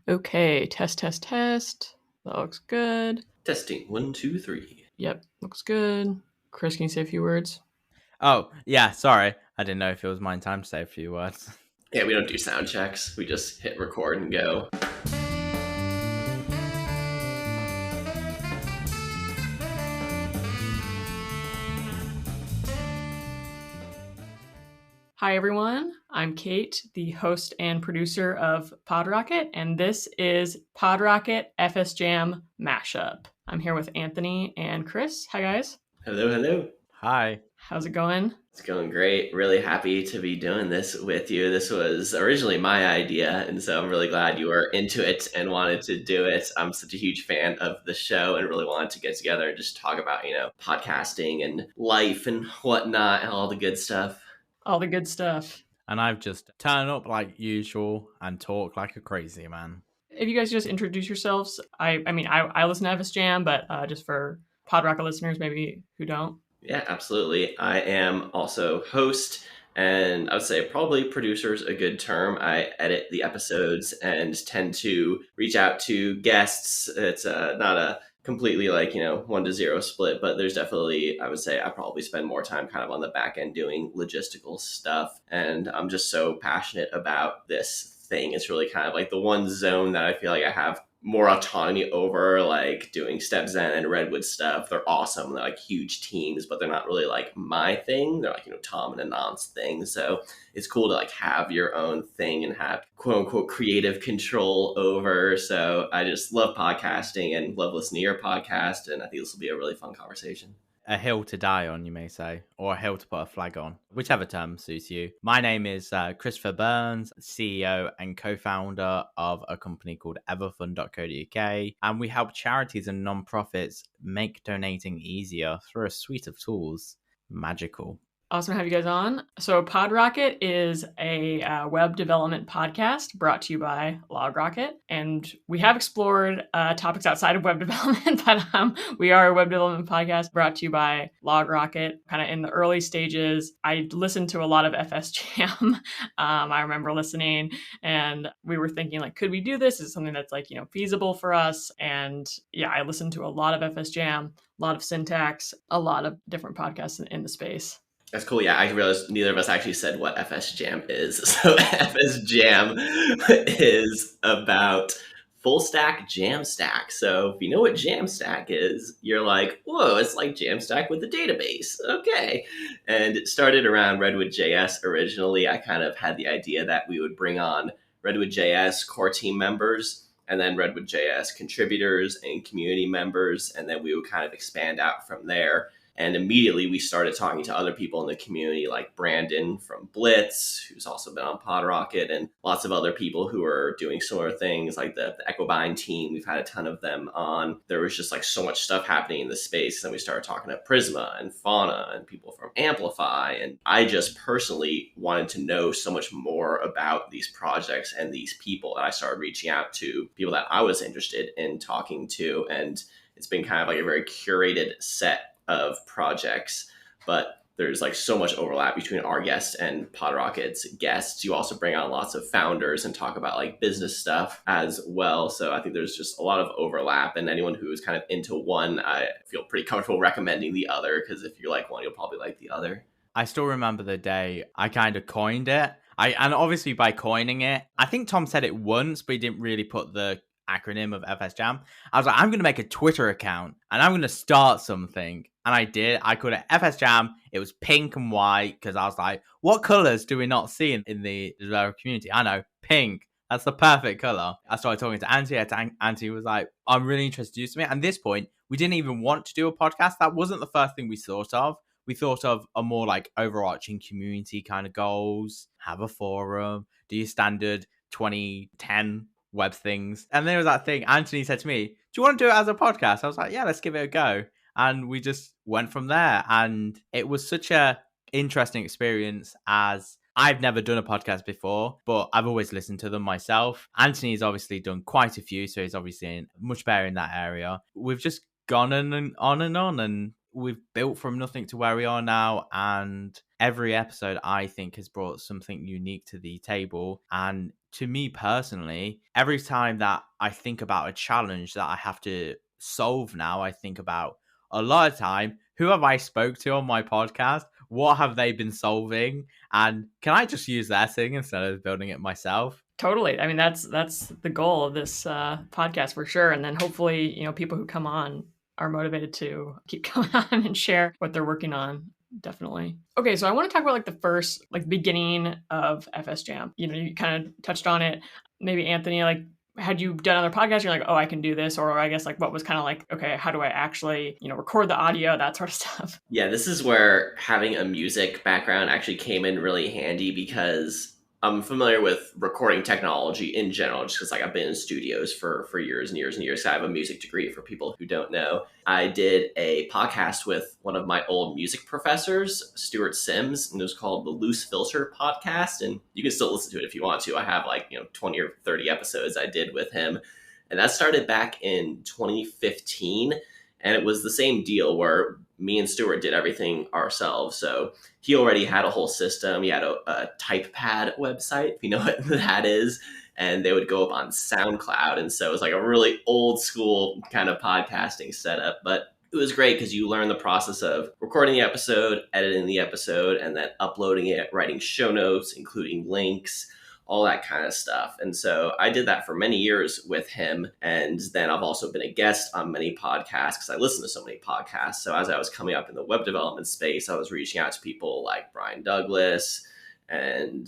Okay, test, test, test. That looks good. Testing 1, 2, 3. Yep, looks good. Chris, can you say a few words? Oh, yeah, sorry. I didn't know if it was my time to say a few words. Yeah, we don't do sound checks. We just hit record and go. Hi, everyone. I'm Kate, the host and producer of Podrocket, and this is Podrocket FS Jam Mashup. I'm here with Anthony and Chris. Hi, guys. Hello, hello. Hi. How's it going? It's going great. Really happy to be doing this with you. This was originally my idea, and so I'm really glad you were into it and wanted to do it. I'm such a huge fan of the show and really wanted to get together and just talk about, podcasting and life and whatnot and all the good stuff. All the good stuff. And I've just turned up like usual and talk like a crazy man. If you guys just introduce yourselves, I listen to FS Jam, but just for Podrocket listeners, maybe who don't. Yeah, absolutely. I am also host, and I would say probably producer is a good term. I edit the episodes and tend to reach out to guests. It's not a completely 1-0 split, but there's definitely, I would say I probably spend more time kind of on the back end doing logistical stuff. And I'm just so passionate about this thing. It's really kind of like the one zone that I feel like I have more autonomy over, like doing Step Zen and Redwood stuff. They're awesome. They're like huge teams, but they're not really like my thing. They're like, Tom and Anand's thing. So it's cool to like have your own thing and have quote unquote creative control over. So I just love podcasting and love listening to your podcast. And I think this will be a really fun conversation. A hill to die on, you may say, or a hill to put a flag on, whichever term suits you. My name is Christopher Burns, CEO and co-founder of a company called everfund.co.uk, and we help charities and non-profits make donating easier through a suite of tools. Magical. Awesome to have you guys on. So Podrocket is a web development podcast brought to you by Logrocket. And we have explored topics outside of web development, but we are a web development podcast brought to you by Logrocket. Kind of in the early stages, I listened to a lot of FS Jam. I remember listening and we were thinking like, could we do this? Is it something that's like, feasible for us? And yeah, I listened to a lot of FS Jam, a lot of Syntax, a lot of different podcasts in the space. That's cool. Yeah, I realized neither of us actually said what FS Jam is. So FS Jam is about full stack Jamstack. So if you know what Jamstack is, you're like, whoa, it's like Jamstack with a database. Okay. And it started around Redwood.js originally. I kind of had the idea that we would bring on Redwood.js core team members and then Redwood.js contributors and community members. And then we would kind of expand out from there. And immediately we started talking to other people in the community like Brandon from Blitz, who's also been on Podrocket, and lots of other people who are doing similar things like the Echobind team. We've had a ton of them on. There was just like so much stuff happening in the space. And we started talking to Prisma and Fauna and people from Amplify. And I just personally wanted to know so much more about these projects and these people that I started reaching out to people that I was interested in talking to. And it's been kind of like a very curated set of projects, but there's like so much overlap between our guests and Podrocket's guests. You also bring on lots of founders and talk about like business stuff as well. So I think there's just a lot of overlap, and anyone who is kind of into one, I feel pretty comfortable recommending the other, because if you like one, you'll probably like the other. I still remember the day I kind of coined it. And obviously by coining it, I think Tom said it once, but he didn't really put the acronym of FS Jam. I was like, I'm going to make a Twitter account and I'm going to start something. And I did. I called it FS Jam. It was pink and white because I was like, what colors do we not see in the developer community? I know, pink. That's the perfect color. I started talking to Auntie. Auntie was like, I'm really interested to do something. At this point, we didn't even want to do a podcast. That wasn't the first thing we thought of. We thought of a more like overarching community kind of goals, have a forum, do your standard 2010 web things. And there was that thing. Anthony said to me, do you want to do it as a podcast? I was like, yeah, let's give it a go. And we just went from there. And it was such a interesting experience, as I've never done a podcast before, but I've always listened to them myself. Anthony's obviously done quite a few, so he's obviously much better in that area. We've just gone on, and we've built from nothing to where we are now. And every episode, I think, has brought something unique to the table. And to me personally, every time that I think about a challenge that I have to solve now, I think about a lot of time, who have I spoke to on my podcast? What have they been solving? And can I just use their thing instead of building it myself? Totally. I mean, that's the goal of this podcast for sure. And then hopefully, people who come on are motivated to keep coming on and share what they're working on. Definitely. Okay, so I want to talk about like the first, like beginning of FS Jam. You kind of touched on it. Maybe Anthony, like, had you done other podcasts? You're like, oh, I can do this, or I guess like what was kind of like, okay, how do I actually, record the audio, that sort of stuff. Yeah, this is where having a music background actually came in really handy because I'm familiar with recording technology in general, just because like I've been in studios for years and years and years. So I have a music degree for people who don't know. I did a podcast with one of my old music professors, Stuart Sims, and it was called the Loose Filter Podcast. And you can still listen to it if you want to. I have 20 or 30 episodes I did with him. And that started back in 2015. And it was the same deal where me and Stuart did everything ourselves. So he already had a whole system. He had a TypePad website, if you know what that is. And they would go up on SoundCloud. And so it was like a really old school kind of podcasting setup. But it was great because you learn the process of recording the episode, editing the episode, and then uploading it, writing show notes, including links, all that kind of stuff. And so I did that for many years with him. And then I've also been a guest on many podcasts because I listen to so many podcasts. So as I was coming up in the web development space, I was reaching out to people like Brian Douglas and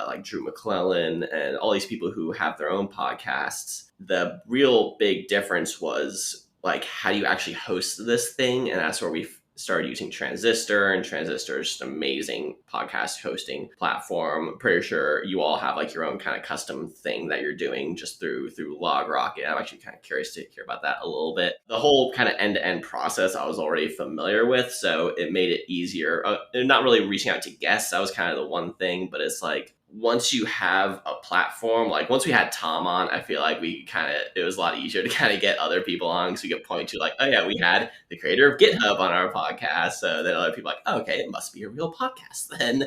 like Drew McClellan and all these people who have their own podcasts. The real big difference was like, how do you actually host this thing? And that's where we started using Transistor, and Transistor is just an amazing podcast hosting platform. I'm pretty sure you all have like your own kind of custom thing that you're doing just through Logrocket. I'm actually kind of curious to hear about that a little bit. The whole kind of end-to-end process I was already familiar with, so it made it easier. Not really reaching out to guests, that was kind of the one thing, but it's like once you have a platform, like once we had Tom on, I feel like it was a lot easier to kind of get other people on because we could point to like, oh yeah, we had the creator of GitHub on our podcast. So then other people are like, oh, okay, it must be a real podcast then.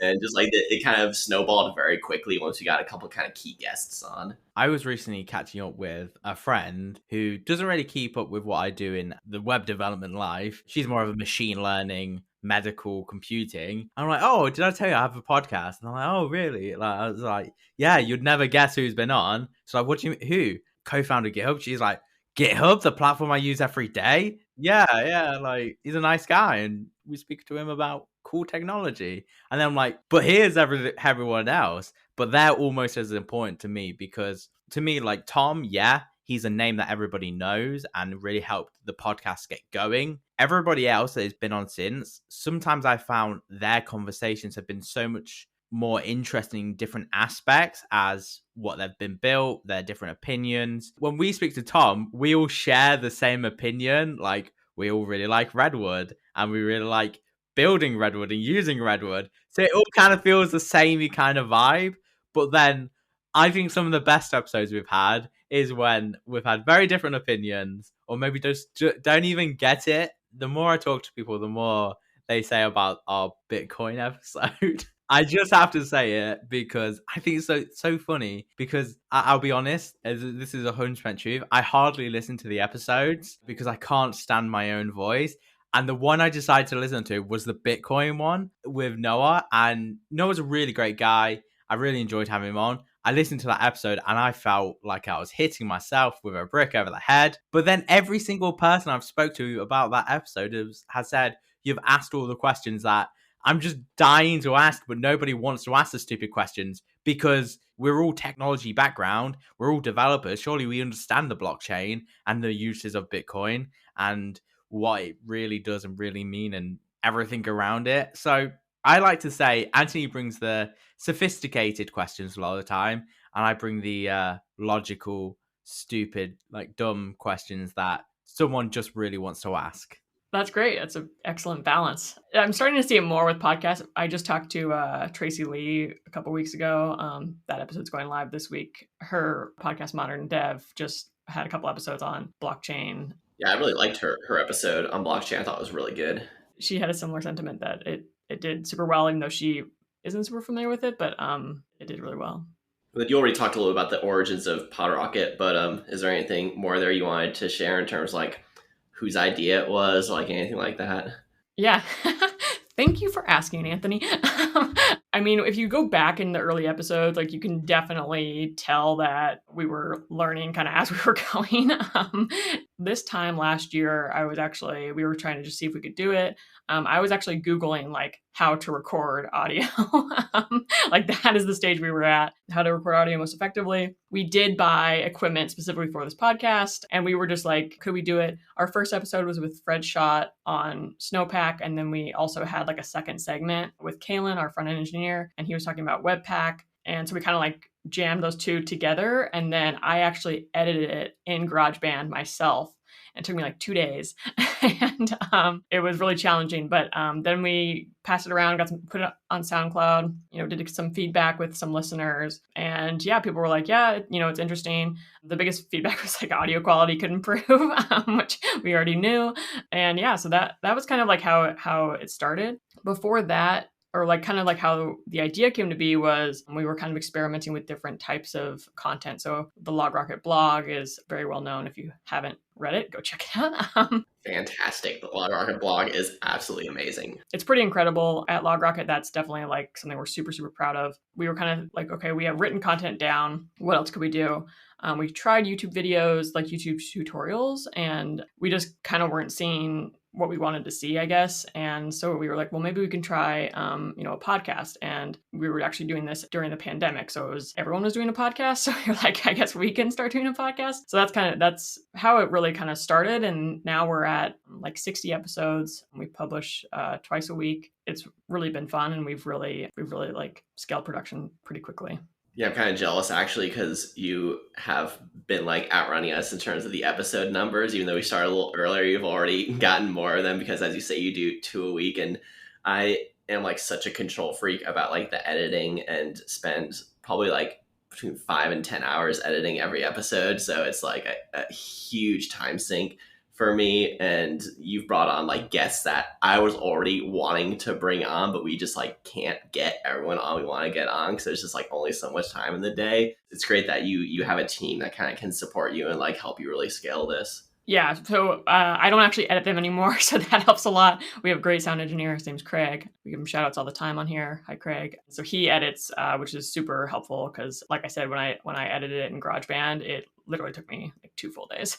And just like it kind of snowballed very quickly once we got a couple kind of key guests on. I was recently catching up with a friend who doesn't really keep up with what I do in the web development life. She's more of a machine learning, medical computing. I'm like, oh, did I tell you I have a podcast? And I'm like, oh, really? Like, I was like, yeah, you'd never guess who's been on. So like, what do you mean, who? Co-founded GitHub. She's like, GitHub, the platform I use every day? Yeah, like, he's a nice guy. And we speak to him about cool technology. And then I'm like, but here's everyone else. But they're almost as important to me because to me, like Tom, yeah, he's a name that everybody knows and really helped the podcast get going. Everybody else that has been on since, sometimes I found their conversations have been so much more interesting in different aspects as what they've been built, their different opinions. When we speak to Tom, we all share the same opinion. Like we all really like Redwood and we really like building Redwood and using Redwood. So it all kind of feels the samey kind of vibe. But then I think some of the best episodes we've had is when we've had very different opinions or maybe just don't even get it. The more I talk to people, the more they say about our Bitcoin episode. I just have to say it because I think it's so funny because I'll be honest, this is 100% truth. I hardly listen to the episodes because I can't stand my own voice. And the one I decided to listen to was the Bitcoin one with Noah. And Noah's a really great guy. I really enjoyed having him on. I listened to that episode and I felt like I was hitting myself with a brick over the head. But then every single person I've spoke to about that episode has said, you've asked all the questions that I'm just dying to ask, but nobody wants to ask the stupid questions because we're all technology background. We're all developers. Surely we understand the blockchain and the uses of Bitcoin and what it really does and really mean and everything around it. So I like to say Anthony brings the sophisticated questions a lot of the time, and I bring the logical, stupid, like dumb questions that someone just really wants to ask. That's great. That's an excellent balance. I'm starting to see it more with podcasts. I just talked to Tracy Lee a couple weeks ago. That episode's going live this week. Her podcast, Modern Dev, just had a couple episodes on blockchain. Yeah, I really liked her episode on blockchain. I thought it was really good. She had a similar sentiment that it did super well, even though she isn't super familiar with it, but it did really well. But you already talked a little about the origins of Podrocket, but is there anything more there you wanted to share in terms of like whose idea it was, or like anything like that? Yeah. Thank you for asking, Anthony. I mean, if you go back in the early episodes, like you can definitely tell that we were learning kind of as we were going. This time last year, we were trying to just see if we could do it. I was actually Googling like how to record audio. Like that is the stage we were at, how to record audio most effectively. We did buy equipment specifically for this podcast, and we were just like, could we do it? Our first episode was with Fred Schott on Snowpack, and then we also had like a second segment with Kalen, our front end engineer, and he was talking about Webpack. And so we kind of like jammed those two together, and then I actually edited it in GarageBand myself. It took me like 2 days, and it was really challenging. But then we passed it around, put it on SoundCloud. Did some feedback with some listeners, and yeah, people were like, "Yeah, it's interesting." The biggest feedback was like audio quality could improve, which we already knew, and yeah, so that was kind of like how it started. Before that, or like kind of like how the idea came to be, was we were kind of experimenting with different types of content. So the Logrocket blog is very well known. If you haven't read it, go check it out. Fantastic. The Logrocket blog is absolutely amazing. It's pretty incredible. At Logrocket, that's definitely like something we're super, super proud of. We were kind of like, okay, we have written content down. What else could we do? We tried YouTube videos, like YouTube tutorials, and we just kind of weren't seeing what we wanted to see, I guess. And so we were like, well, maybe we can try, a podcast. And we were actually doing this during the pandemic. So everyone was doing a podcast. So you're like, I guess we can start doing a podcast. So that's how it really kind of started. And now we're at like 60 episodes. We publish twice a week. It's really been fun. And we've really like scaled production pretty quickly. Yeah, I'm kind of jealous actually, because you have been like outrunning us in terms of the episode numbers. Even though we started a little earlier, you've already gotten more of them, because as you say, you do 2 a week. And I am like such a control freak about like the editing, and spend probably like between 5 and 10 hours editing every episode. So it's like a huge time sink for me. And you've brought on like guests that I was already wanting to bring on, but we just like can't get everyone on we want to get on, because there's just like only so much time in the day. It's great that you have a team that kind of can support you and like help you really scale this. Yeah, so I don't actually edit them anymore, so that helps a lot. We have a great sound engineer. His name's Craig. We give him shout outs all the time on here. Hi, Craig. So he edits, which is super helpful, because like I said, when I edited it in GarageBand, it literally took me like 2 full days.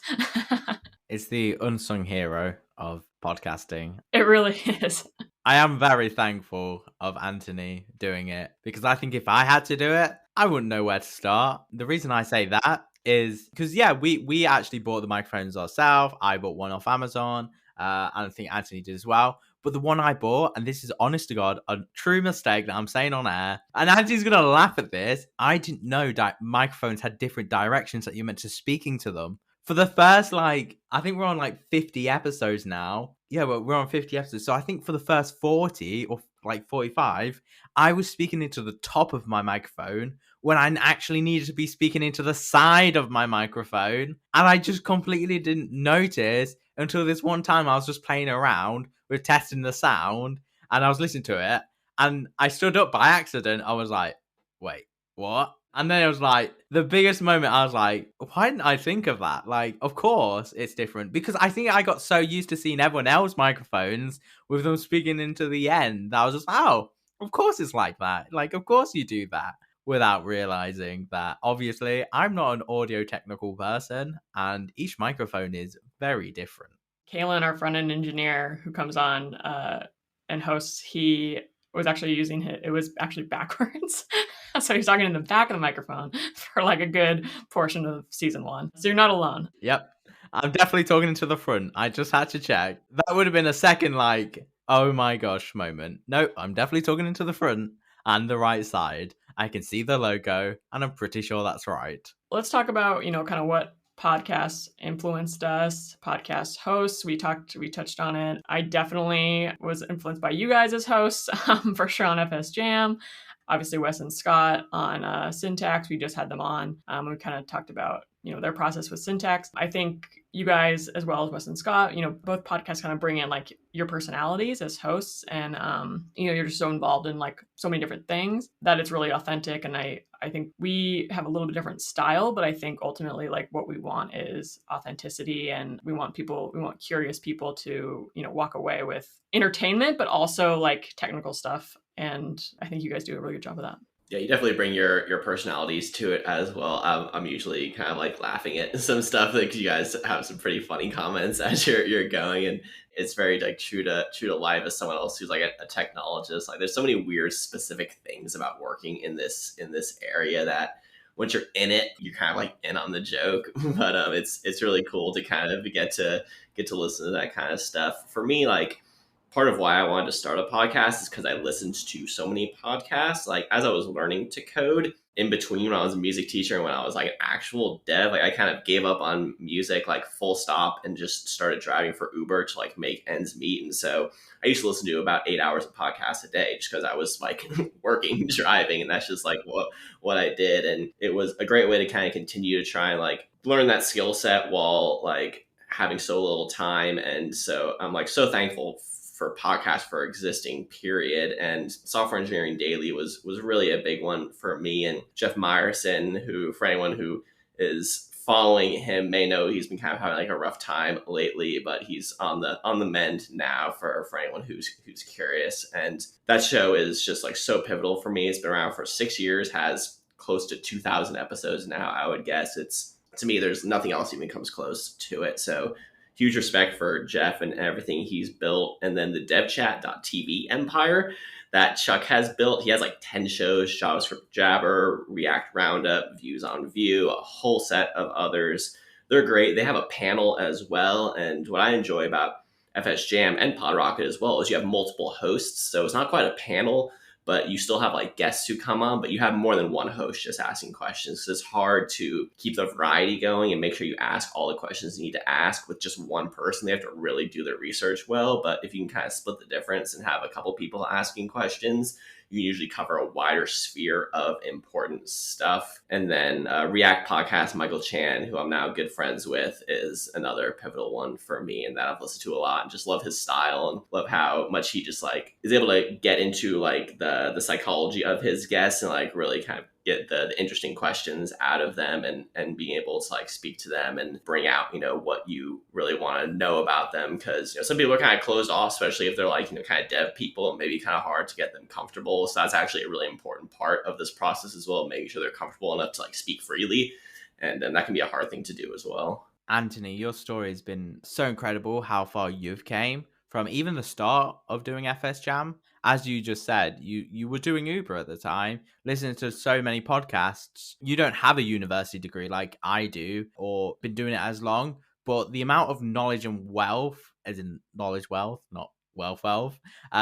It's the unsung hero of podcasting. It really is. I am very thankful of Anthony doing it, because I think if I had to do it, I wouldn't know where to start. The reason I say that is because, yeah, we actually bought the microphones ourselves. I bought one off Amazon, and I think Anthony did as well. But the one I bought, and this is honest to God, a true mistake that I'm saying on air, and Anthony's going to laugh at this, I didn't know that microphones had different directions that you're meant to speaking to them. For the first, I think we're on 50 episodes now. Yeah, well, we're on 50 episodes. So I think for the first 40 or 45, I was speaking into the top of my microphone when I actually needed to be speaking into the side of my microphone. And I just completely didn't notice until this one time I was just playing around with testing the sound, and I was listening to it, and I stood up by accident. I was like, wait, what? And then it was like the biggest moment. I was like, why didn't I think of that? Of course it's different, because I think I got so used to seeing everyone else's microphones with them speaking into the end that I was just, oh, of course it's like that. Of course you do that, without realizing that obviously I'm not an audio technical person, and each microphone is very different. Kalen, our front end engineer who comes on and hosts, he was actually using it was actually backwards. So he's talking in the back of the microphone for a good portion of season 1. So you're not alone. Yep. I'm definitely talking into the front. I just had to check. That would have been a second oh my gosh moment. No, I'm definitely talking into the front and the right side. I can see the logo, and I'm pretty sure that's right. Let's talk about, kind of what podcasts influenced us, podcast hosts. We touched on it. I definitely was influenced by you guys as hosts, for sure, on FS Jam. Obviously, Wes and Scott on Syntax. We just had them on. We kind of talked about, their process with syntax. I think you guys, as well as Wes and Scott, both podcasts kind of bring in like your personalities as hosts, and you're just so involved in like so many different things that it's really authentic. And I think we have a little bit different style, but I think ultimately like what we want is authenticity, and we want curious people to, walk away with entertainment, but also like technical stuff. And I think you guys do a really good job of that. Yeah, you definitely bring your personalities to it as well. I'm usually kind of like laughing at some stuff, like you guys have some pretty funny comments as you're going, and it's very like true to life as someone else who's like a technologist. Like there's so many weird specific things about working in this area that once you're in it, you're kind of like in on the joke. But it's really cool to kind of get to listen to that kind of stuff. For me, like part of why I wanted to start a podcast is because I listened to so many podcasts. Like as I was learning to code in between when I was a music teacher and when I was like an actual dev, like I kind of gave up on music like full stop and just started driving for Uber to like make ends meet. And so I used to listen to about 8 hours of podcasts a day just because I was like working, driving, and that's just like what I did. And it was a great way to kind of continue to try and like learn that skill set while like having so little time. And so I'm like so thankful for podcasts for existing, period. And Software Engineering Daily was really a big one for me. And Jeff Meyerson, who for anyone who is following him may know he's been kind of having like a rough time lately, but he's on the mend now for anyone who's curious. And that show is just like so pivotal for me. It's been around for 6 years, has close to 2,000 episodes now. I would guess to me, there's nothing else even comes close to it. So huge respect for Jeff and everything he's built. And then the devchat.tv empire that Chuck has built. He has like 10 shows, JavaScript Jabber, React Roundup, Views on View, a whole set of others. They're great. They have a panel as well. And what I enjoy about FS Jam and Podrocket as well is you have multiple hosts. So it's not quite a panel, but you still have like guests who come on, but you have more than one host just asking questions. So it's hard to keep the variety going and make sure you ask all the questions you need to ask with just one person. They have to really do their research well. But if you can kind of split the difference and have a couple people asking questions, you can usually cover a wider sphere of important stuff. And then React Podcast, Michael Chan, who I'm now good friends with, is another pivotal one for me, and that I've listened to a lot and just love his style and love how much he just like is able to get into like the psychology of his guests and like really kind of get the interesting questions out of them and being able to like speak to them and bring out, what you really want to know about them. Because, some people are kind of closed off, especially if they're like, kind of dev people, and maybe kind of hard to get them comfortable. So that's actually a really important part of this process as well, making sure they're comfortable enough to like speak freely. And that can be a hard thing to do as well. Anthony, your story has been so incredible how far you've came from even the start of doing FS Jam. As you just said, you were doing Uber at the time, listening to so many podcasts. You don't have a university degree like I do or been doing it as long, but the amount of knowledge and wealth, as in knowledge wealth, not wealth,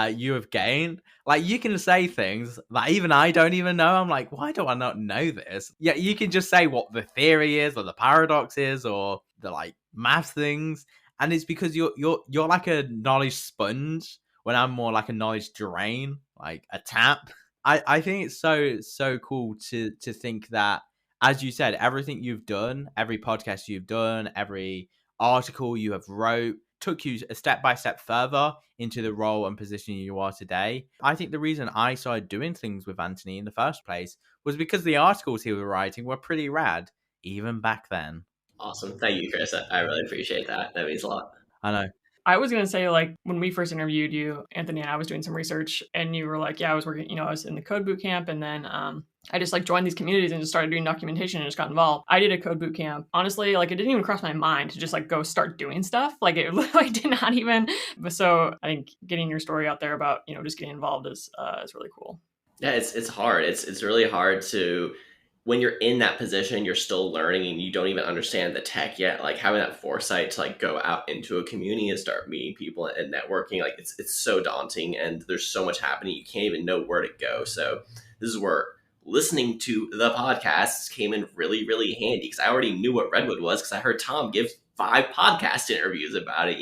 you have gained. Like you can say things that even I don't even know. I'm like, why do I not know this? Yeah, you can just say what the theory is or the paradox is or the like math things. And it's because you're like a knowledge sponge when I'm more like a knowledge drain, like a tap. I think it's so cool to think that, as you said, everything you've done, every podcast you've done, every article you have wrote took you a step by step further into the role and position you are today. I think the reason I started doing things with Anthony in the first place was because the articles he was writing were pretty rad, even back then. Awesome. Thank you, Chris. I really appreciate that. That means a lot. I know. I was going to say, like, when we first interviewed you, Anthony and I was doing some research, and you were like, yeah, I was working, I was in the code boot camp, and then I just like joined these communities and just started doing documentation and just got involved. I did a code boot camp. Honestly, like it didn't even cross my mind to just like go start doing stuff. Like it literally did not even. So I think getting your story out there about, just getting involved is really cool. Yeah, it's hard. It's really hard to, when you're in that position, you're still learning and you don't even understand the tech yet. Like having that foresight to like go out into a community and start meeting people and networking, like it's so daunting and there's so much happening. You can't even know where to go. So this is where listening to the podcasts came in really, really handy because I already knew what Redwood was because I heard Tom give 5 podcast interviews about it,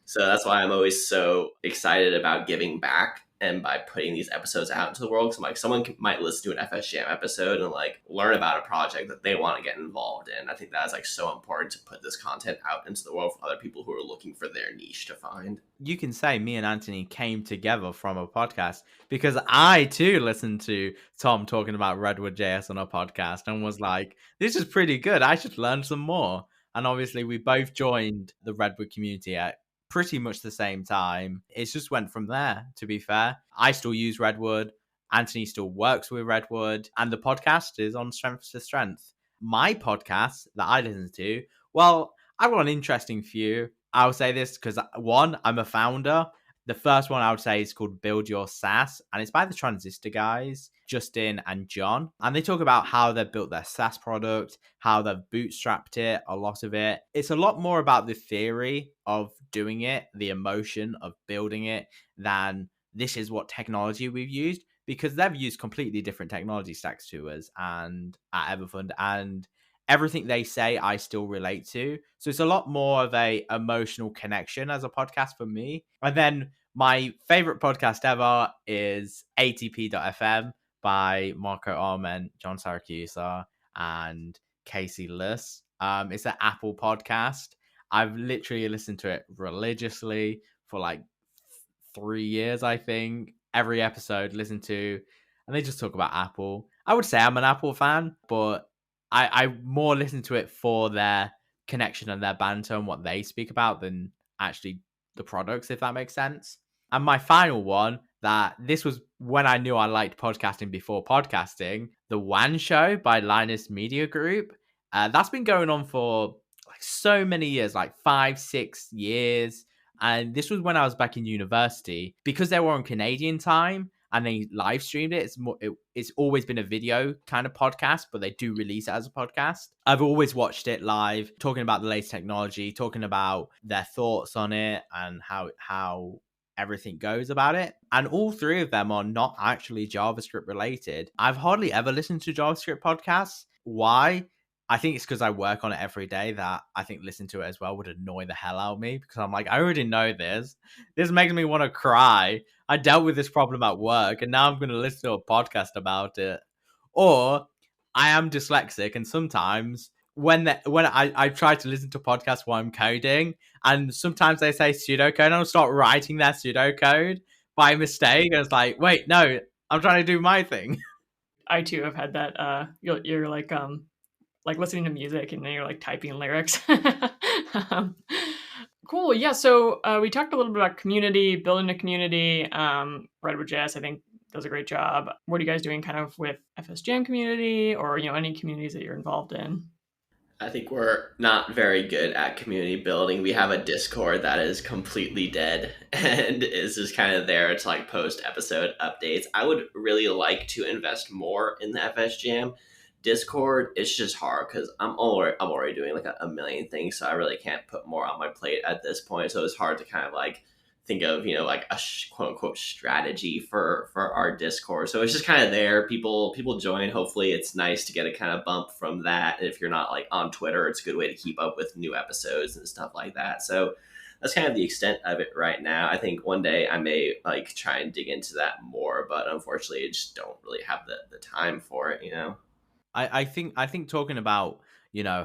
So that's why I'm always so excited about giving back and by putting these episodes out into the world. So like someone might listen to an FS Jam episode and like learn about a project that they want to get involved in. I think that is like so important to put this content out into the world for other people who are looking for their niche to find. You can say me and Anthony came together from a podcast because I too listened to Tom talking about Redwood JS on a podcast and was like, this is pretty good. I should learn some more. And obviously we both joined the Redwood community at pretty much the same time. It just went from there, to be fair. I still use Redwood. Anthony still works with Redwood, and the podcast is on strength to strength. My podcast that I listen to, well, I've got an interesting few. I'll say this because, one, I'm a founder. The first one I would say is called Build Your SaaS, and it's by the Transistor guys, Justin and John. And they talk about how they've built their SaaS product, how they've bootstrapped it, a lot of it. It's a lot more about the theory of doing it, the emotion of building it, than this is what technology we've used, because they've used completely different technology stacks to us and at Everfund, and everything they say I still relate to. So it's a lot more of a emotional connection as a podcast for me. And then my favorite podcast ever is ATP.fm by Marco Arment, John Saracusa, and Casey Luss. It's an Apple podcast. I've literally listened to it religiously for like 3 years, I think. Every episode listened to, and they just talk about Apple. I would say I'm an Apple fan, but I more listen to it for their connection and their banter and what they speak about than actually the products, if that makes sense. And my final one, that this was when I knew I liked podcasting before podcasting, The WAN Show by Linus Media Group. That's been going on for like so many years, like 5-6 years. And this was when I was back in university. Because they were on Canadian time and they live streamed it, it's always been a video kind of podcast, but they do release it as a podcast. I've always watched it live, talking about the latest technology, talking about their thoughts on it and how everything goes about it. And all three of them are not actually JavaScript related. I've hardly ever listened to JavaScript podcasts. Why? I think it's because I work on it every day that I think listening to it as well would annoy the hell out of me, because I'm like, I already know this. This makes me want to cry. I dealt with this problem at work and now I'm going to listen to a podcast about it. Or I am dyslexic, and sometimes when I try to listen to podcasts while I'm coding, and sometimes they say pseudocode and I'll start writing their pseudocode by mistake. And it's like, wait, no, I'm trying to do my thing. I too have had that. You're like listening to music and then you're like typing lyrics. Cool. Yeah. So we talked a little bit about community, building a community. Redwood.js, I think, does a great job. What are you guys doing kind of with FS Jam community, or, any communities that you're involved in? I think we're not very good at community building. We have a Discord that is completely dead and is just kind of there to like post episode updates. I would really like to invest more in the FS Jam Discord. It's just hard because I'm already doing like a million things, so I really can't put more on my plate at this point. So it's hard to kind of like think of like a quote unquote strategy for our Discord. So it's just kind of there. People join. Hopefully it's nice to get a kind of bump from that. And if you're not like on Twitter, it's a good way to keep up with new episodes and stuff like that. So that's kind of the extent of it right now. I think one day I may like try and dig into that more, but unfortunately I just don't really have the time for it, I think talking about,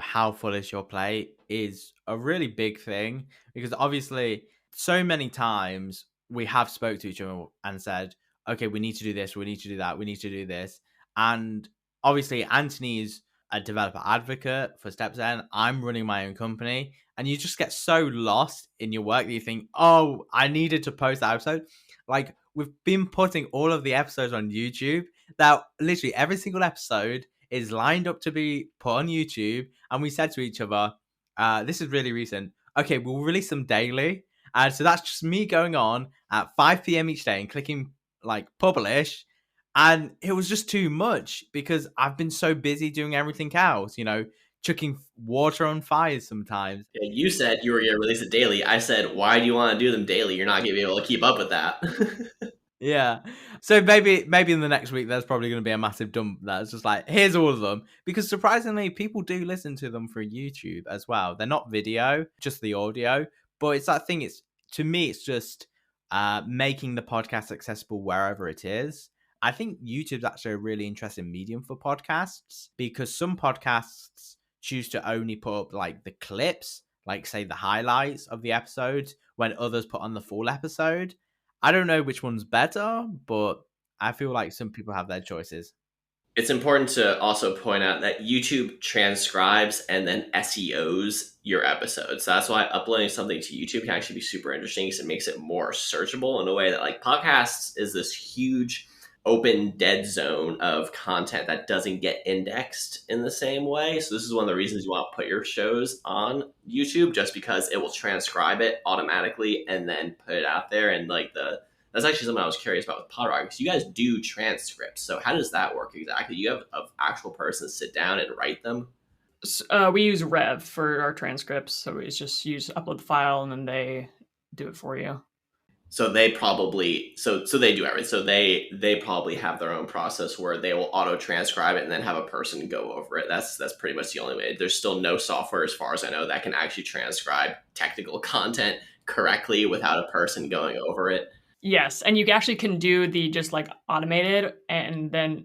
how full is your plate is a really big thing, because obviously so many times we have spoke to each other and said, okay, we need to do this, we need to do that, we need to do this. And obviously Anthony's a developer advocate for StepZen. I'm running my own company, and you just get so lost in your work that you think, oh, I needed to post that episode. Like, we've been putting all of the episodes on YouTube. That literally every single episode is lined up to be put on YouTube. And we said to each other, this is really recent, okay, we'll release them daily. And so that's just me going on at 5 p.m. each day and clicking like publish. And it was just too much because I've been so busy doing everything else, chucking water on fires sometimes. Yeah, you said you were going to release it daily. I said, why do you want to do them daily? You're not going to be able to keep up with that. Yeah. So maybe in the next week, there's probably going to be a massive dump that's just like, here's all of them. Because surprisingly, people do listen to them through YouTube as well. They're not video, just the audio. But it's that thing, to me, it's just making the podcast accessible wherever it is. I think YouTube's actually a really interesting medium for podcasts because some podcasts choose to only put up like the clips, like say the highlights of the episode, when others put on the full episode. I don't know which one's better, but I feel like some people have their choices. It's important to also point out that YouTube transcribes and then SEOs your episodes. So that's why uploading something to YouTube can actually be super interesting because it makes it more searchable in a way that like podcasts is this huge open dead zone of content that doesn't get indexed in the same way. So this is one of the reasons you want to put your shows on YouTube, just because it will transcribe it automatically and then put it out there. And like that's actually something I was curious about with Podrocket, because you guys do transcripts. So how does that work exactly? You have an actual person sit down and write them? We use Rev for our transcripts, so we just upload the file and then they do it for you. So they probably so they do everything. So they probably have their own process where they will auto transcribe it and then have a person go over it. That's pretty much the only way. There's still no software, as far as I know, that can actually transcribe technical content correctly without a person going over it. Yes, and you actually can do the just like automated, and then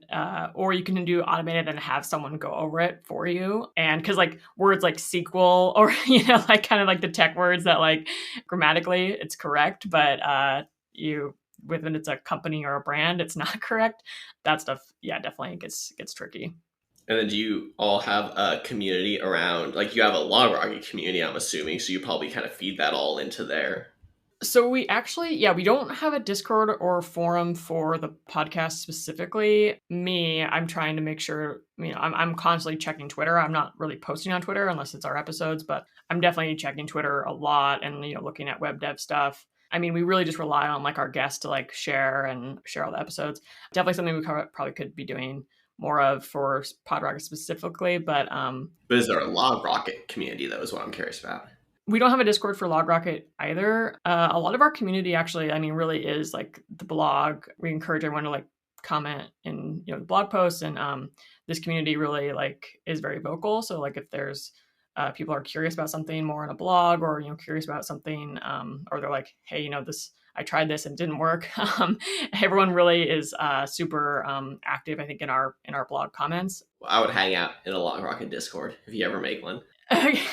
or you can do automated and have someone go over it for you. And because like words like SQL or like kind of like the tech words that like grammatically it's correct, but when it's a company or a brand it's not correct. That stuff, yeah, definitely gets tricky. And then do you all have a community around, like you have a Logrocket community, I'm assuming, so you probably kind of feed that all into there. So we actually, we don't have a Discord or forum for the podcast specifically. I'm trying to make sure, I'm constantly checking Twitter. I'm not really posting on Twitter unless it's our episodes, but I'm definitely checking Twitter a lot and, looking at web dev stuff. We really just rely on like our guests to like share all the episodes. Definitely something we probably could be doing more of for Podrocket specifically, but is there a Logrocket community though, is what I'm curious about. We don't have a Discord for Logrocket either. A lot of our community actually, really is like the blog. We encourage everyone to like comment in the blog posts, and this community really like is very vocal. So like if there's people are curious about something more in a blog, or curious about something, or they're like, hey, I tried this and it didn't work. Everyone really is super active, I think, in our blog comments. Well, I would hang out in a Logrocket Discord if you ever make one.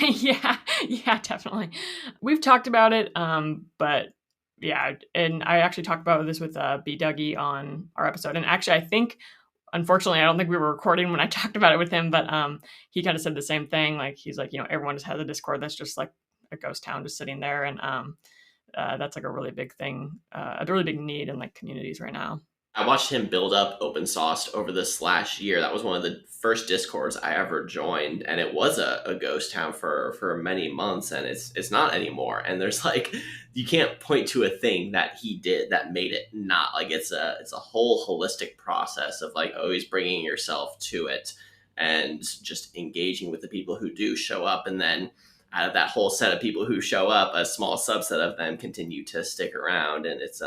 Yeah, definitely. We've talked about it, but yeah, and I actually talked about this with B. Dougie on our episode. And actually, I think, unfortunately, I don't think we were recording when I talked about it with him, but he kind of said the same thing. Like, he's like, everyone just has a Discord that's just like a ghost town just sitting there. And that's like a really big thing, a really big need in like communities right now. I watched him build up open source over this last year. That was one of the first Discords I ever joined, and it was a ghost town for many months, and it's not anymore. And there's like, you can't point to a thing that he did that made it not. Like, it's a whole holistic process of like always bringing yourself to it and just engaging with the people who do show up, and then out of that whole set of people who show up, a small subset of them continue to stick around. And it's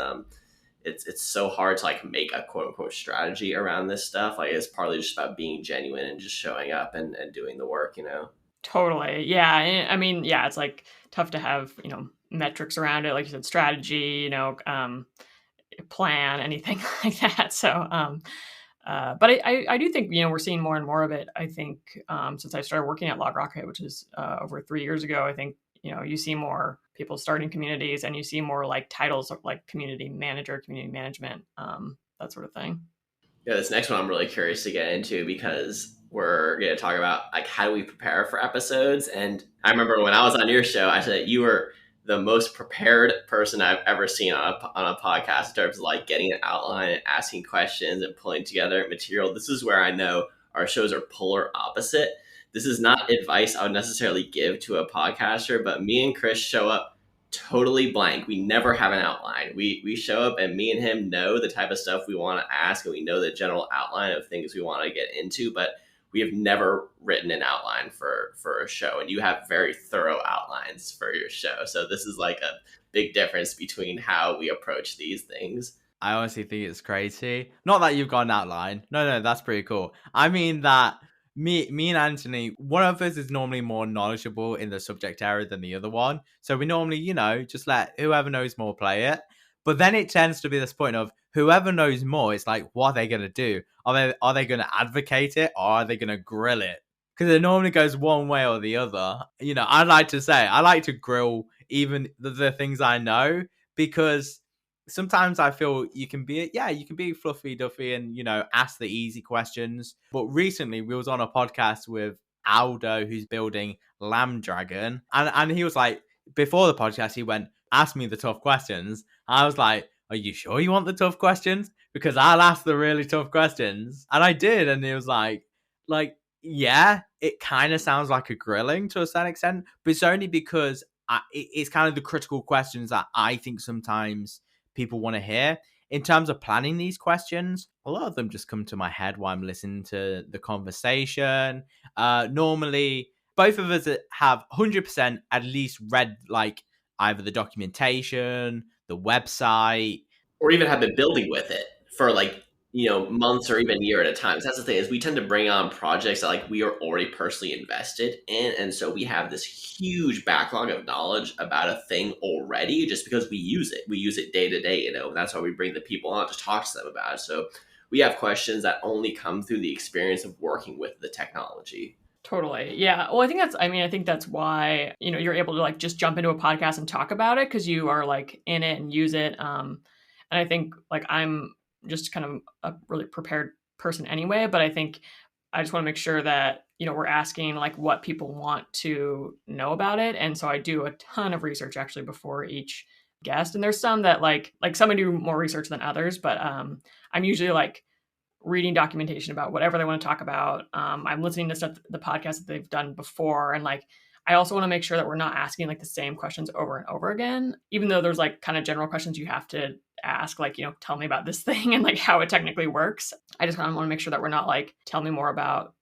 so hard to like make a quote unquote strategy around this stuff. Like, it's partly just about being genuine and just showing up and doing the work, Totally. Yeah. It's like tough to have, metrics around it. Like you said, strategy, plan, anything like that. So, but I do think, we're seeing more and more of it. I think since I started working at Logrocket, which is over 3 years ago, I think, you see more people starting communities, and you see more like titles of like community manager, community management, that sort of thing. Yeah, this next one I'm really curious to get into, because we're going to talk about like how do we prepare for episodes. And I remember when I was on your show, I said you were the most prepared person I've ever seen on a podcast in terms of like getting an outline and asking questions and pulling together material. This is where I know our shows are polar opposite. This is not advice I would necessarily give to a podcaster, but me and Chris show up totally blank. We never have an outline. We show up, and me and him know the type of stuff we want to ask, and we know the general outline of things we want to get into, but we have never written an outline for a show. And you have very thorough outlines for your show. So this is like a big difference between how we approach these things. I honestly think it's crazy. Not that you've got an outline. No, that's pretty cool. I mean that me and Anthony, one of us is normally more knowledgeable in the subject area than the other one. So we normally, just let whoever knows more play it. But then it tends to be this point of whoever knows more, it's like, what are they going to do? Are they going to advocate it, or are they going to grill it? Because it normally goes one way or the other. You know, I like to grill even the things I know, because sometimes I feel you can be fluffy duffy and, you know, ask the easy questions. But recently we was on a podcast with Aldo, who's building Lamb Dragon, and he was like, before the podcast, he went, ask me the tough questions. I was like, are you sure you want the tough questions? Because I'll ask the really tough questions. And I did, and he was like, yeah, it kind of sounds like a grilling to a certain extent, but it's only because it's kind of the critical questions that I think sometimes people want to hear. In terms of planning these questions, a lot of them just come to my head while I'm listening to the conversation. Normally, both of us have 100% at least read like either the documentation, the website, or even have been building with it for like, you know, months or even a year at a time. So that's the thing, is we tend to bring on projects that like we are already personally invested in, and so we have this huge backlog of knowledge about a thing already just because we use it day to day, you know, and that's why we bring the people on to talk to them about it. So we have questions that only come through the experience of working with the technology. Totally. Yeah. Well, I think that's why, you know, you're able to like just jump into a podcast and talk about it because you are like in it and use it. And I think like I'm just kind of a really prepared person anyway, but I think I just want to make sure that, you know, we're asking like what people want to know about it. And so I do a ton of research actually before each guest. And there's some that like some I do more research than others, but I'm usually like reading documentation about whatever they want to talk about. I'm listening to stuff, the podcast that they've done before. And like, I also want to make sure that we're not asking like the same questions over and over again, even though there's like kind of general questions you have to ask, like, you know, tell me about this thing and like how it technically works. I just kind of want to make sure that we're not like, tell me more about,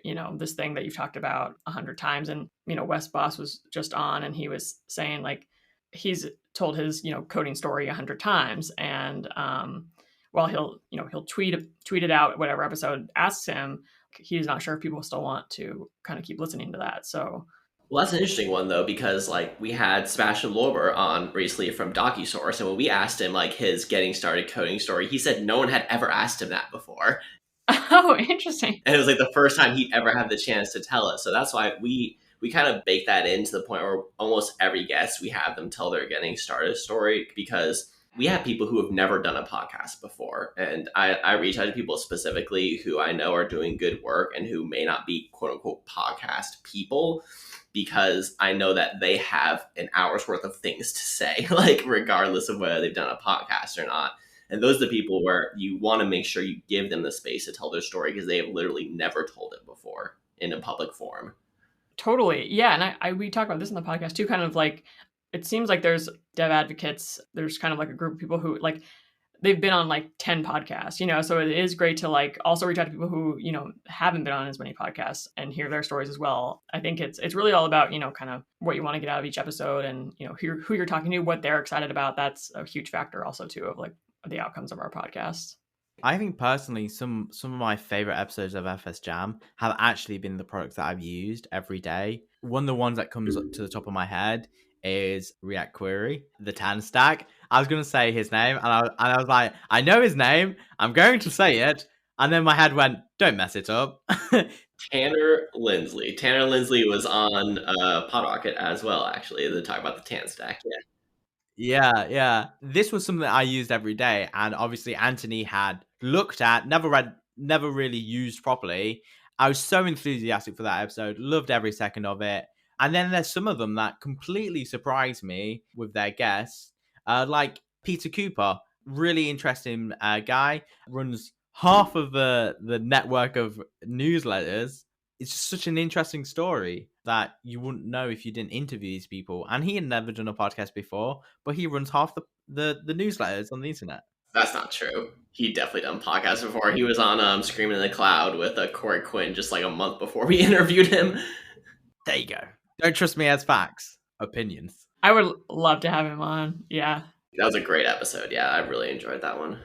you know, this thing that you've talked about 100 times. And, you know, Wes Boss was just on and he was saying like, he's told his, you know, coding story 100 times. And, while he'll tweet it out whatever episode asks him, he's not sure if people still want to kind of keep listening to that. So, well, that's an interesting one though, because like we had Sebastian Lorber on recently from DocuSource, and when we asked him like his getting started coding story, he said no one had ever asked him that before. Oh, interesting. And it was like the first time he'd ever had the chance to tell us. So that's why we kind of bake that into the point where almost every guest we have them tell their getting started story, because we have people who have never done a podcast before. And I reach out to people specifically who I know are doing good work and who may not be quote unquote podcast people, because I know that they have an hour's worth of things to say, like regardless of whether they've done a podcast or not. And those are the people where you want to make sure you give them the space to tell their story, because they have literally never told it before in a public forum. Totally. Yeah. And we talk about this in the podcast too, kind of like, it seems like there's dev advocates. There's kind of like a group of people who like, they've been on like 10 podcasts, you know, so it is great to like also reach out to people who, you know, haven't been on as many podcasts and hear their stories as well. I think it's really all about, you know, kind of what you want to get out of each episode and, you know, who you're talking to, what they're excited about. That's a huge factor also too of like the outcomes of our podcast. I think personally, some of my favorite episodes of FS Jam have actually been the products that I've used every day. One of the ones that comes up to the top of my head is React Query, the Tan Stack. I was going to say his name, and I was like, I know his name. I'm going to say it. And then my head went, don't mess it up. Tanner Lindsley. Tanner Lindsley was on Podrocket as well, actually, to talk about the Tan Stack. Yeah. This was something that I used every day. And obviously Anthony had looked at, never read, never really used properly. I was so enthusiastic for that episode, loved every second of it. And then there's some of them that completely surprised me with their guests, like Peter Cooper, really interesting guy, runs half of the network of newsletters. It's just such an interesting story that you wouldn't know if you didn't interview these people. And he had never done a podcast before, but he runs half the newsletters on the internet. That's not true. He definitely done podcasts before. He was on Screaming in the Cloud with Corey Quinn just like a month before we interviewed him. There you go. Don't trust me as facts. Opinions. I would love to have him on. Yeah. That was a great episode. Yeah, I really enjoyed that one.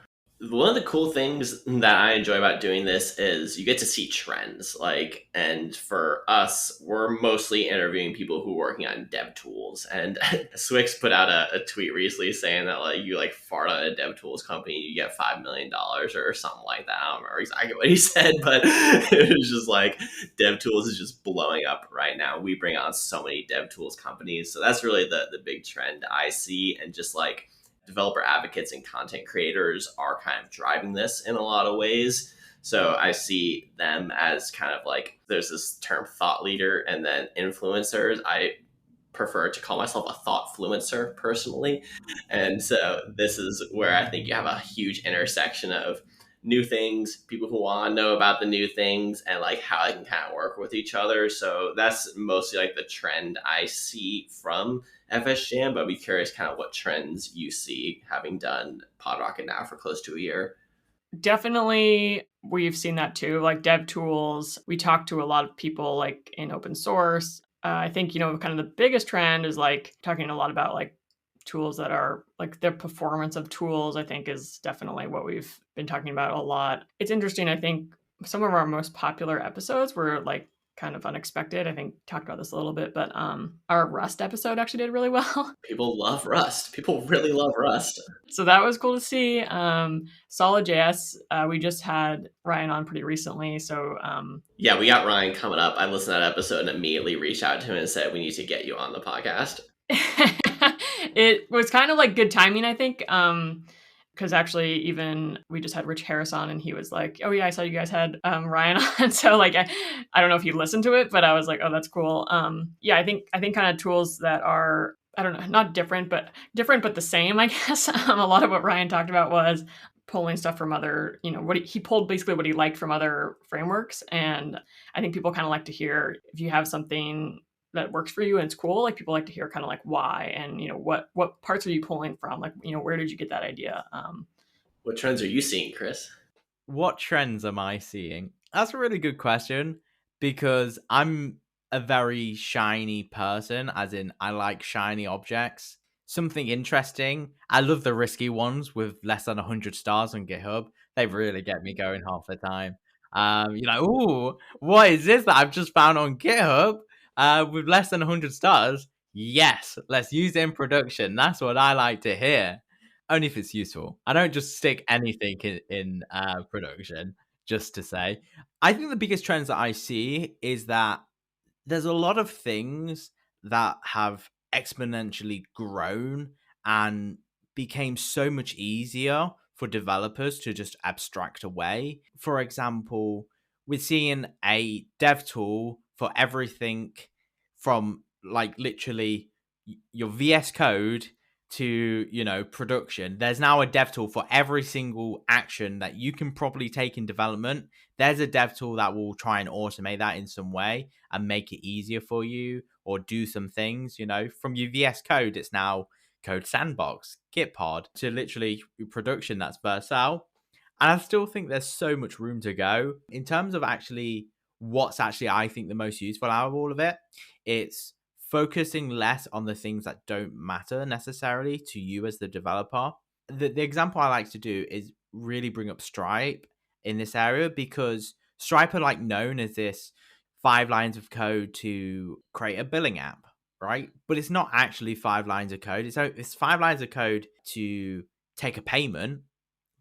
One of the cool things that I enjoy about doing this is you get to see trends. Like, and for us, we're mostly interviewing people who are working on dev tools. And Swix put out a tweet recently saying that like you like fart on a dev tools company, you get $5 million or something like that. I don't remember exactly what he said, but it was just like dev tools is just blowing up right now. We bring on so many dev tools companies, so that's really the big trend I see, and just like developer advocates and content creators are kind of driving this in a lot of ways. So I see them as kind of like there's this term thought leader and then influencers. I prefer to call myself a thought fluencer personally. And so this is where I think you have a huge intersection of new things, people who want to know about the new things, and like how they can kind of work with each other. So that's mostly like the trend I see from FS Jam, but I'd be curious kind of what trends you see having done Podrocket now for close to a year. Definitely, we've seen that too. Like dev tools, we talk to a lot of people like in open source. I think, kind of the biggest trend is like talking a lot about like tools that are like the performance of tools, I think is definitely what we've been talking about a lot. It's interesting. I think some of our most popular episodes were like kind of unexpected. I think talked about this a little bit, but our Rust episode actually did really well. People love Rust. People really love Rust. So that was cool to see. Solid.js, we just had Ryan on pretty recently. So yeah, we got Ryan coming up. I listened to that episode and immediately reached out to him and said, we need to get you on the podcast. It was kind of like good timing, I think. Because actually, even we just had Rich Harris on, and he was like, "Oh yeah, I saw you guys had Ryan on." So like, I don't know if you listened to it, but I was like, "Oh, that's cool." Yeah, I think kind of tools that are, I don't know, not different, but the same, I guess. A lot of what Ryan talked about was pulling stuff from other, he pulled basically what he liked from other frameworks, and I think people kind of like to hear if you have something that works for you and it's cool, like people like to hear kind of like why, and what parts are you pulling from, like where did you get that idea. What trends are you seeing, Chris? What trends am I seeing? That's a really good question, because I'm a very shiny person, as in I like shiny objects. Something interesting. I love the risky ones with less than 100 stars on GitHub. They really get me going half the time. You're like, ooh, what is this that I've just found on GitHub with less than 100 stars? Yes, let's use it in production. That's what I like to hear. Only if it's useful. I don't just stick anything in production just to say. I think the biggest trends that I see is that there's a lot of things that have exponentially grown and became so much easier for developers to just abstract away. For example, we're seeing a dev tool for everything from like literally your VS Code to production. There's now a dev tool for every single action that you can probably take in development. There's a dev tool that will try and automate that in some way and make it easier for you, or do some things. From your VS Code, it's now Code Sandbox, Gitpod, to literally production that's versatile. And I still think there's so much room to go in terms of actually what's actually, I think, the most useful out of all of it. It's focusing less on the things that don't matter necessarily to you as the developer. The example I like to do is really bring up Stripe in this area, because Stripe are like known as this 5 lines of code to create a billing app, right? But it's not actually 5 lines of code. It's 5 lines of code to take a payment,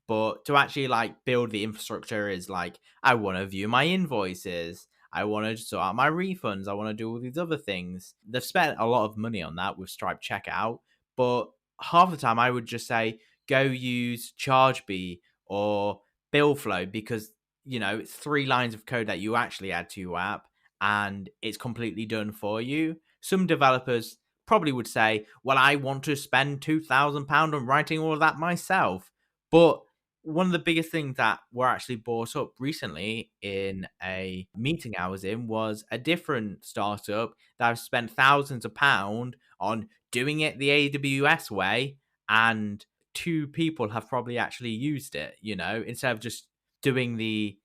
but to actually like build the infrastructure is like, I want to view my invoices, I want to sort out my refunds, I want to do all these other things. They've spent a lot of money on that with Stripe Checkout, but half the time I would just say, go use Chargebee or Billflow, because it's 3 lines of code that you actually add to your app and it's completely done for you. Some developers probably would say, well, I want to spend £2,000 on writing all of that myself. But one of the biggest things that were actually brought up recently in a meeting I was in was a different startup that have spent thousands of pounds on doing it the AWS way, and 2 people have probably actually used it, instead of just doing the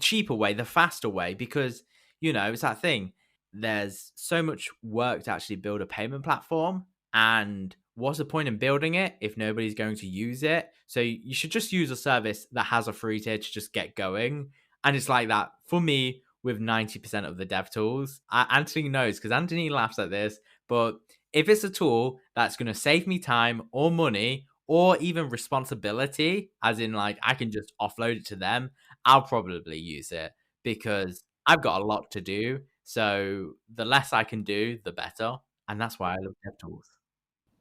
cheaper way, the faster way, because it's that thing. There's so much work to actually build a payment platform, and what's the point in building it if nobody's going to use it? So you should just use a service that has a free tier to just get going. And it's like that for me with 90% of the dev tools. Anthony knows because Anthony laughs at this, but if it's a tool that's going to save me time or money or even responsibility, as in like I can just offload it to them, I'll probably use it because I've got a lot to do. So the less I can do, the better. And that's why I love dev tools.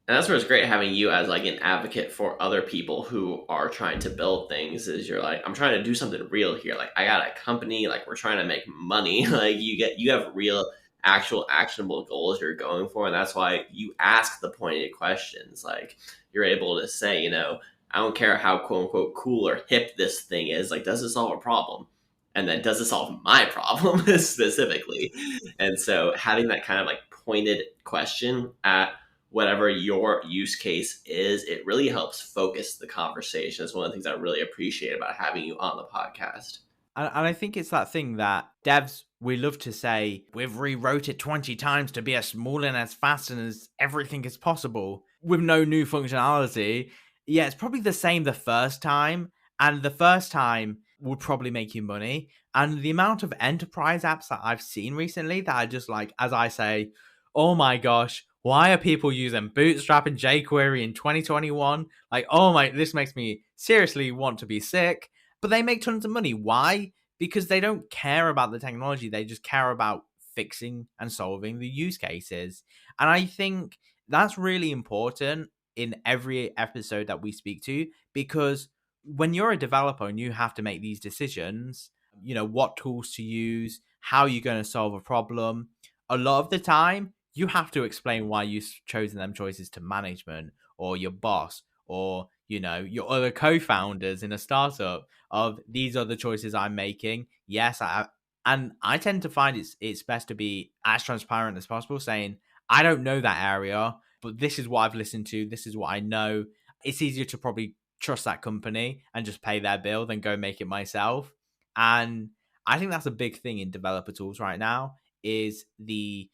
And that's where it's great having you as like an advocate for other people who are trying to build things. Is you're like, I'm trying to do something real here. Like I got a company, like we're trying to make money. Like you have real actual actionable goals you're going for, and that's why you ask the pointed questions. Like you're able to say, I don't care how quote unquote cool or hip this thing is. Like, does it solve a problem? And then does it solve my problem specifically? And so having that kind of like pointed question at whatever your use case is, it really helps focus the conversation. It's one of the things I really appreciate about having you on the podcast. And I think it's that thing that devs, we love to say, we've rewrote it 20 times to be as small and as fast and as everything as possible with no new functionality. Yeah, it's probably the same the first time. And the first time would probably make you money. And the amount of enterprise apps that I've seen recently that are just like, as I say, oh my gosh, why are people using Bootstrap and jQuery in 2021? Like, oh my, this makes me seriously want to be sick. But they make tons of money. Why? Because they don't care about the technology. They just care about fixing and solving the use cases. And I think that's really important in every episode that we speak to, because when you're a developer and you have to make these decisions, what tools to use, how you're going to solve a problem, a lot of the time you have to explain why you've chosen them choices to management or your boss or your other co-founders in a startup of these are the choices I'm making. Yes, and I tend to find it's best to be as transparent as possible, saying I don't know that area, but this is what I've listened to, this is what I know. It's easier to probably trust that company and just pay their bill than go make it myself. And I think that's a big thing in developer tools right now, is the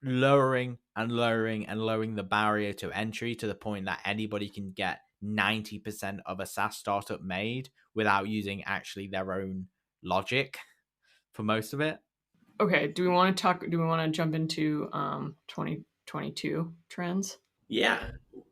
lowering and lowering and lowering the barrier to entry to the point that anybody can get 90% of a SaaS startup made without using actually their own logic for most of it. Okay, do we want to jump into 2022 trends? Yeah.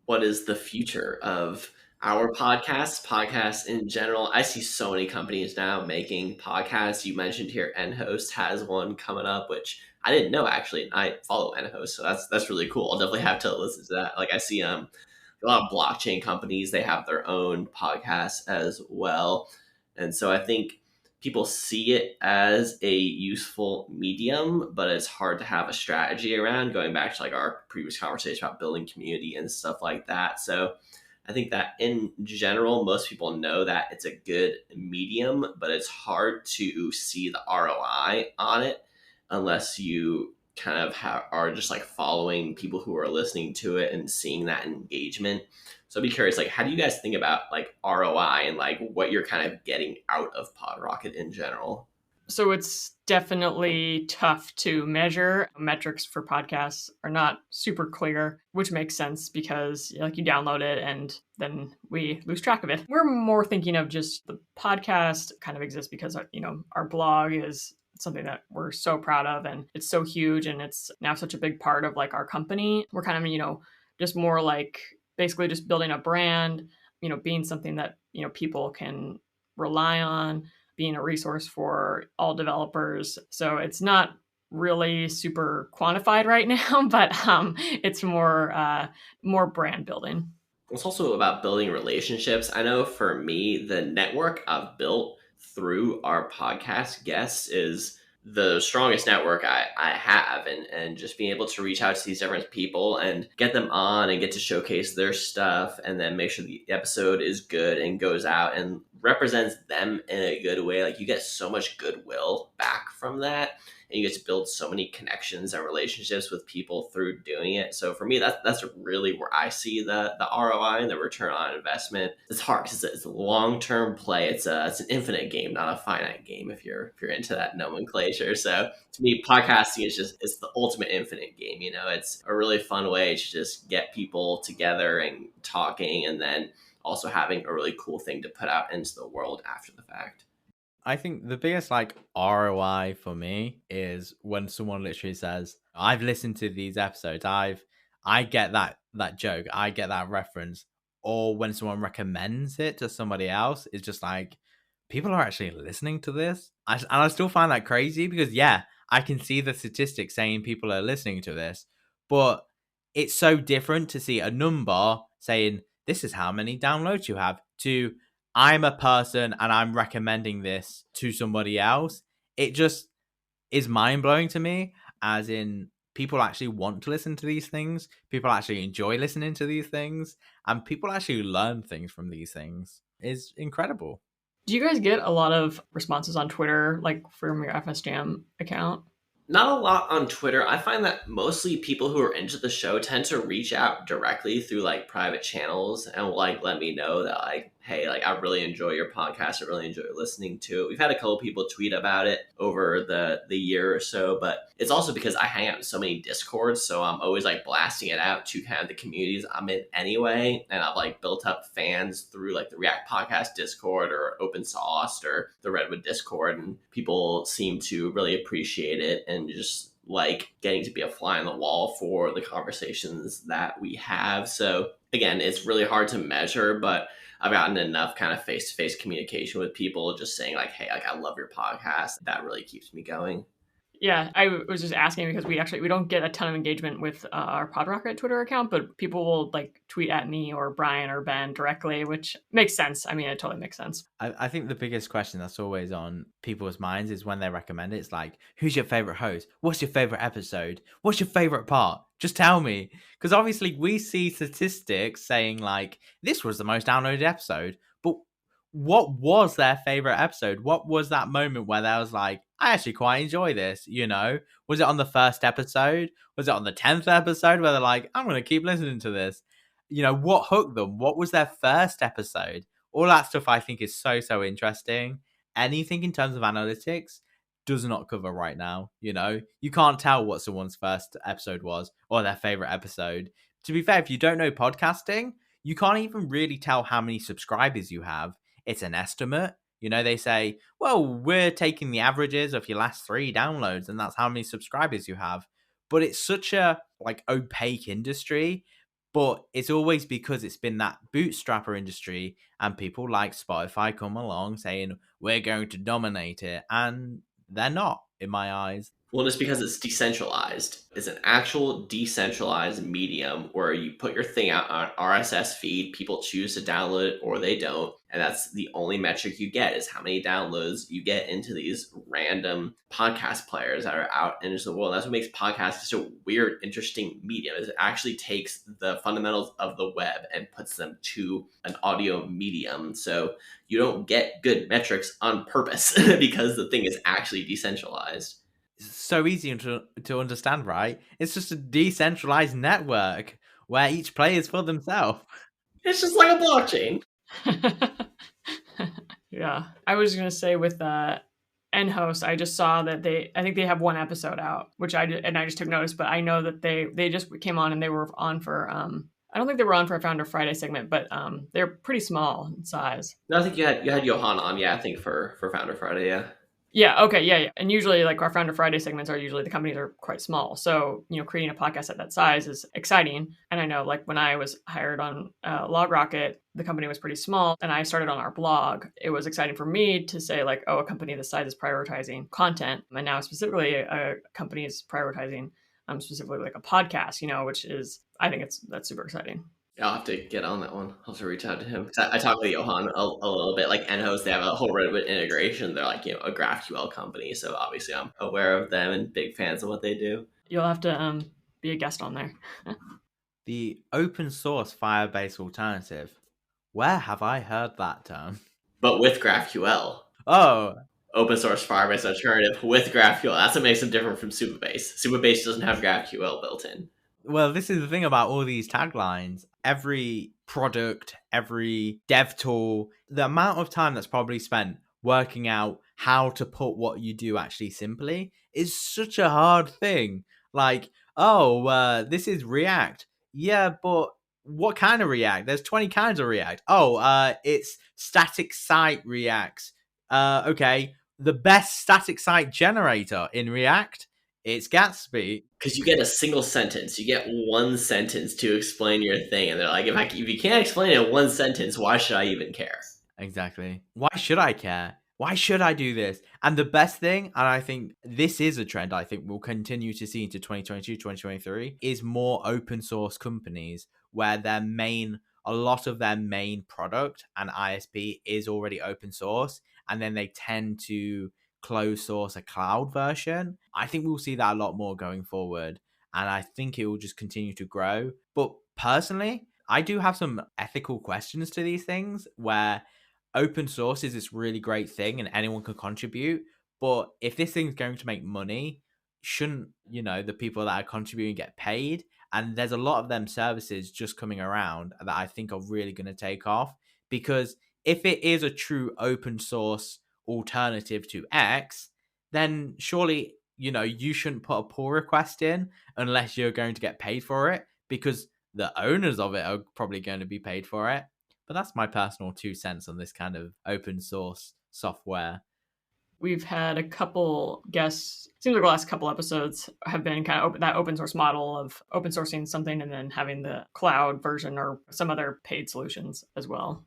What is the future of our podcasts in general? I see so many companies now making podcasts. You mentioned here nHost has one coming up, which I didn't know actually. I follow nHost, so that's really cool. I'll definitely have to listen to that. Like I see a lot of blockchain companies, they have their own podcasts as well. And so I think people see it as a useful medium, but it's hard to have a strategy around, going back to like our previous conversation about building community and stuff like that. So I think that in general, most people know that it's a good medium, but it's hard to see the ROI on it unless you kind of are just like following people who are listening to it and seeing that engagement. So I'd be curious, like, how do you guys think about like ROI and like what you're kind of getting out of Podrocket in general? So it's definitely tough to measure. Metrics for podcasts are not super clear, which makes sense because like you download it and then we lose track of it. We're more thinking of just the podcast kind of exists because our blog is something that we're so proud of and it's so huge and it's now such a big part of like our company. We're kind of just more like basically just building a brand, being something that people can rely on, being a resource for all developers. So it's not really super quantified right now, but it's more brand building. It's also about building relationships. I know for me, the network I've built through our podcast guests is the strongest network I have, and just being able to reach out to these different people and get them on and get to showcase their stuff and then make sure the episode is good and goes out and represents them in a good way. Like you get so much goodwill back from that, and you get to build so many connections and relationships with people through doing it. So for me, that's really where I see the ROI and the return on investment. It's hard because it's a long term play. It's an infinite game, not a finite game. If you're into that nomenclature, so to me, podcasting is it's the ultimate infinite game. It's a really fun way to just get people together and talking, and then also having a really cool thing to put out into the world after the fact. I think the biggest ROI for me is when someone literally says, "I've listened to these episodes. I get that joke. I get that reference." Or when someone recommends it to somebody else, it's just like people are actually listening to this. And I still find that crazy because yeah, I can see the statistics saying people are listening to this, but it's so different to see a number saying this is how many downloads you have to I'm a person and I'm recommending this to somebody else. It just is mind blowing to me, as in people actually want to listen to these things. People actually enjoy listening to these things, and people actually learn things from these things. It's incredible. Do you guys get a lot of responses on Twitter, like from your FS Jam account? Not a lot on Twitter. I find that mostly people who are into the show tend to reach out directly through private channels and will let me know that hey, I really enjoy your podcast. I really enjoy listening to it. We've had a couple people tweet about it over the year or so, but it's also because I hang out in so many Discords, so I'm always blasting it out to kind of the communities I'm in anyway, and I've built up fans through the React Podcast Discord or Open Sauce or the Redwood Discord, and people seem to really appreciate it and just getting to be a fly on the wall for the conversations that we have. So again, it's really hard to measure, but I've gotten enough kind of face-to-face communication with people just saying hey, I love your podcast. That really keeps me going. Yeah, I was just asking because we don't get a ton of engagement with our Podrocket Twitter account, but people will tweet at me or Brian or Ben directly, which makes sense. I mean, it totally makes sense. I think the biggest question that's always on people's minds is when they recommend it. It's who's your favorite host? What's your favorite episode? What's your favorite part? Just tell me. Because obviously we see statistics saying this was the most downloaded episode, but what was their favorite episode? What was that moment where they was I actually quite enjoy this, Was it on the first episode? Was it on the 10th episode where they're I'm going to keep listening to this? What hooked them? What was their first episode? All that stuff I think is so interesting. Anything in terms of analytics does not cover right now, You can't tell what someone's first episode was or their favorite episode. To be fair, if you don't know podcasting, you can't even really tell how many subscribers you have. It's an estimate. They say, well, we're taking the averages of your last 3 downloads, and that's how many subscribers you have. But it's such a opaque industry. But it's always because it's been that bootstrapper industry, and people like Spotify come along saying we're going to dominate it, and they're not, in my eyes. Well, just because it's decentralized. It's an actual decentralized medium where you put your thing out on RSS feed, people choose to download it or they don't. And that's the only metric you get is how many downloads you get into these random podcast players that are out into the world. And that's what makes podcasts such a weird, interesting medium. Is it actually takes the fundamentals of the web and puts them to an audio medium. So you don't get good metrics on purpose because the thing is actually decentralized. So easy to understand, right? It's just a decentralized network where each player is for themselves. It's just like a blockchain. Yeah. I was going to say with NHost, I just saw that I think they have 1 episode out, which I just took notice, but I know that they just came on and they were on for, I don't think they were on for a Founder Friday segment, but they're pretty small in size. No, I think you had Johan on, yeah, I think for Founder Friday, yeah. Yeah, okay, yeah. And usually our Founder Friday segments are usually the companies are quite small. So, creating a podcast at that size is exciting. And I know when I was hired on Logrocket, the company was pretty small and I started on our blog. It was exciting for me to say a company this size is prioritizing content. And now specifically a company is prioritizing specifically a podcast, which is, I think that's super exciting. I'll have to get on that one. I'll have to reach out to him. I talked with Johan a little bit. NHost, they have a whole Redwood integration. They're a GraphQL company. So obviously I'm aware of them and big fans of what they do. You'll have to be a guest on there. The open source Firebase alternative. Where have I heard that term? but with GraphQL. Oh, Open source Firebase alternative with GraphQL. That's what makes them different from Supabase. Supabase doesn't have GraphQL built in. well, this is the thing about all these taglines. Every product, every dev tool, the amount of time that's probably spent working out how to put what you do actually simply is such a hard thing. Like, oh, this is React. Yeah, but what kind of React? There's 20 kinds of React. Oh, it's static site Reacts. Okay, the best static site generator in React, it's Gatsby. Because you get a single sentence. You get one sentence to explain your thing. And they're like, if you can't explain it in one sentence, why should I even care? Exactly. Why should I care? Why should I do this? And the best thing, and I think this is a trend I think we'll continue to see into 2022, 2023, is more open source companies where a lot of their main product and ISP is already open source, and then they tend to close source a cloud version. I think we'll see that a lot more going forward, and I think it will just continue to grow. But personally, I do have some ethical questions to these things where open source is this really great thing and anyone can contribute. But if this thing's going to make money, shouldn't, the people that are contributing get paid? And there's a lot of them services just coming around that I think are really going to take off. Because if it is a true open source alternative to X, then surely, you shouldn't put a pull request in unless you're going to get paid for it, because the owners of it are probably going to be paid for it. But that's my personal 2 cents on this kind of open source software. We've had a couple guests, seems like the last couple episodes have been kind of that open source model of open sourcing something and then having the cloud version or some other paid solutions as well.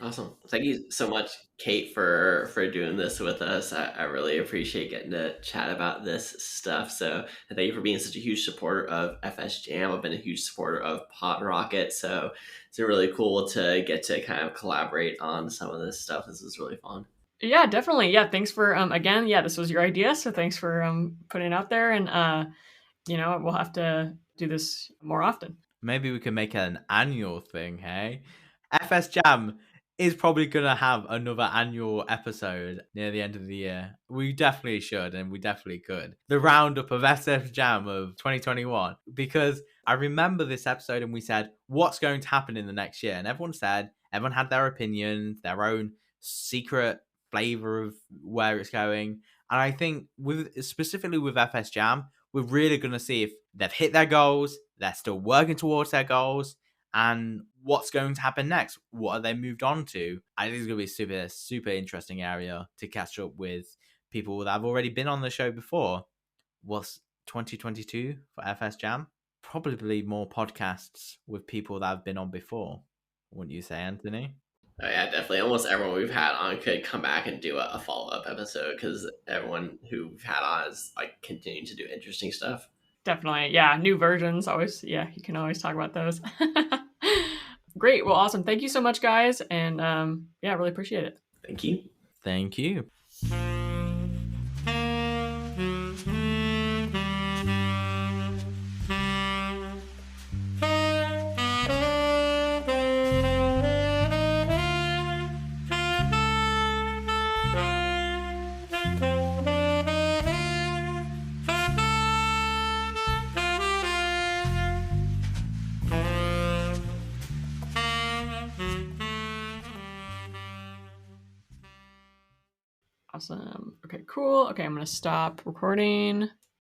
Awesome. Thank you so much, Kate, for doing this with us. I really appreciate getting to chat about this stuff. So and thank you for being such a huge supporter of FS Jam. I've been a huge supporter of Podrocket. So it's been really cool to get to kind of collaborate on some of this stuff. This is really fun. Yeah, definitely. Yeah, thanks for again, yeah, this was your idea, so thanks for putting it out there, and we'll have to do this more often. Maybe we can make it an annual thing, hey? FS Jam is probably going to have another annual episode near the end of the year. We definitely should, and we definitely could. The roundup of SF Jam of 2021, because I remember this episode and we said, what's going to happen in the next year? And everyone had their opinions, their own secret flavor of where it's going. And I think specifically with FS Jam, we're really going to see if they've hit their goals, they're still working towards their goals, and what's going to happen next. What are they moved on to? I think it's going to be a super, super interesting area to catch up with people that have already been on the show before. What's 2022 for FS Jam? Probably more podcasts with people that have been on before. Wouldn't you say, Anthony? Oh, yeah, definitely. Almost everyone we've had on could come back and do a follow-up episode, because everyone who we've had on is like continuing to do interesting stuff. Definitely. Yeah. New versions. Always. Yeah. You can always talk about those. Great. Well, awesome. Thank you so much, guys. And yeah, really appreciate it. Thank you. Thank you. Awesome. Okay, cool. Okay, I'm going to stop recording.